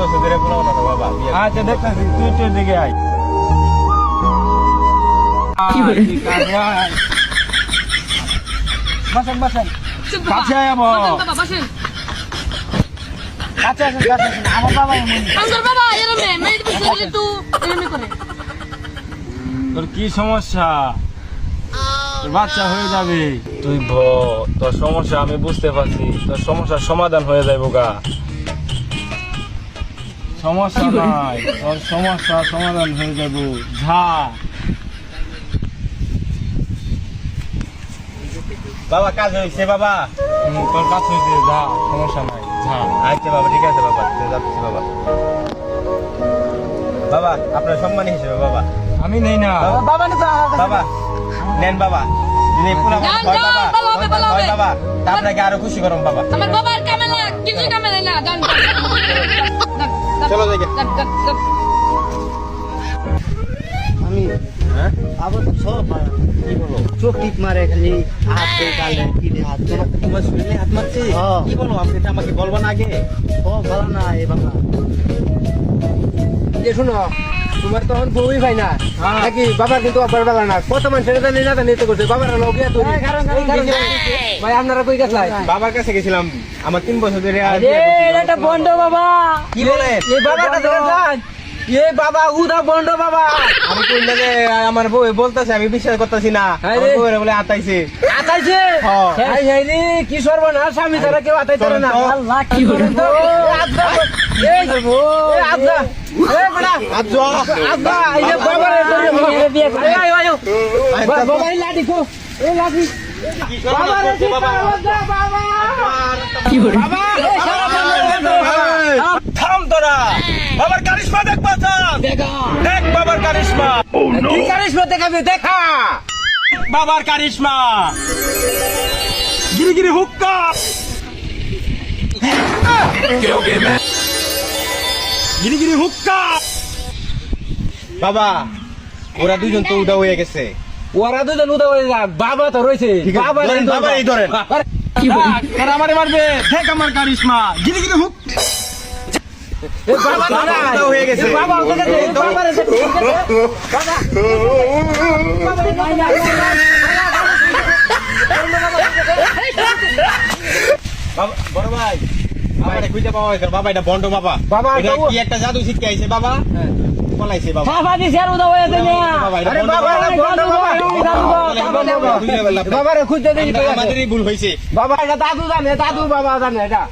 বছর ধরে কোনো না বাবা। আচ্ছা দেখতেছি, তুই তোর দিকে আয়। বসেন বসেন, কাছে আয় বাবা। বাবা বসেন। কাছে আসেন, কাছে আসেন। আমার বাবা এমন। আমার বাবা এরমে মেয়ে বিছালে তো এরমে করে। তোর কি সমস্যা? তোর বাচ্চা হয়ে যাবে। তুই তোর সমস্যা আমি বুঝতে পারছি, তোর সমস্যার সমাধান হয়ে যাবে গা। সমস্যা নাই, তোর সমস্যা সমাধান হয়ে যাবে। যা বাবা কাজ হয়েছে বাবা। তোর কাছে হয়েছে, যা, সমস্যা নাই, যা। আচ্ছা বাবা ঠিক আছে বাবা, যাচ্ছি বাবা। বাবা আপনার সম্মানী হিসেবে বাবা। আমি নেই না বাবা বাবা নেন বাবা। যদি পুরো যান, হয় যান, বাবা, ভালো হবে, ভালো হয় হবে। বাবা, তা আপনাকে আরো খুশি করুন বাবা। আমার বাবার কামে না, কিছু কামে না, জান। চলো দেখে। আমি হ্যাঁ আবার সব কি বলো? চোখ টিপ মারে খালি হাত দিয়ে গালে কিনে হাত দিয়ে। তোমার শরীরে হাত মারছে? হ্যাঁ। কি বলো? আপনি এটা আমাকে বলবো না আগে? ও ভালো না এ বাবা। যে শোনো, তোমার তখন বউই ভাই না নাকি বাবার কিন্তু অপার বেলা না, কত মানুষের জানি না নিতে করছে বাবার লোক ভাই আপনারা কই গেছলাই? বাবার কাছে গেছিলাম, আমার 3 বছর ধরে এটা বন্ড বাবা। কি বলে? এই বাবার কাছে গেছলাই? এ বাবা উদা বন্ড বাবা। আমি কইলে যে আমার বউ বলতেছে, আমি বিশ্বাস করতেছি না। হ্যাঁ আমার রে। বউয়ের বলে আতাইছে। আতাইছে? হ্যাঁ। হাই হাই রে, কি সর্বনাশ, আমি তারা কেউ আতাইতে পারে না। চলেন তো। আল্লাহ কি করে তো? আব্বা, এই আব্বা, এই বড়া আজ্জা আব্বা, এই যে বাবা রে তোরে বিয়ে করে। এই আয়ো বাবা, এই লাঠি কো, এই লাঠি বাবা রে কি বাবা বাবা। কি করে? থাম তোরা। বাবার কারিশমা দেখ বাচ্চা, দেখ বাবার কারিশমা। কি কারিশমা দেখাবি? দেখা বাবার কারিশমা। গিরি গিরি হুক্কা, গিরি গিরি হুক্কা। বাবা ওরা দুজন তো উদা হয়ে গেছে। ওরা দুজন উদা হয়ে যাক, বাবা তো রয়েছে। ঠিক আছে, বাবা ধরেন, বাবা এই ধরেন। তোরা আমারে মারবে, দেখ আমার কারিশমা। গিরি গিরি হুক। বাবা বাবা উদা হয়ে গেছে। বাবা ওকে দে, বাবা রে দে, বাবা বাবা বড় ভাই, বাবারে খুঁজে পাওয়া হয়েছে। বাবা এটা বন্ড বাবা। বাবা, এটা বাবু। কি একটা জাদু শিখে আইছে বাবা? পলাইছে বাবা। বাবা দি স্যার উদা হয়ে যাবে না। বাবা, এটা আরে বন্ধ বাবা বাবা। রে বন্ধ বাবা, বুঝলে বললাম। বাবা রে খুঁজতে দিই। আমাদেরই ভুল হয়েছে। বাবা এটা দাদু জানে, দাদু বাবা জানে এটা।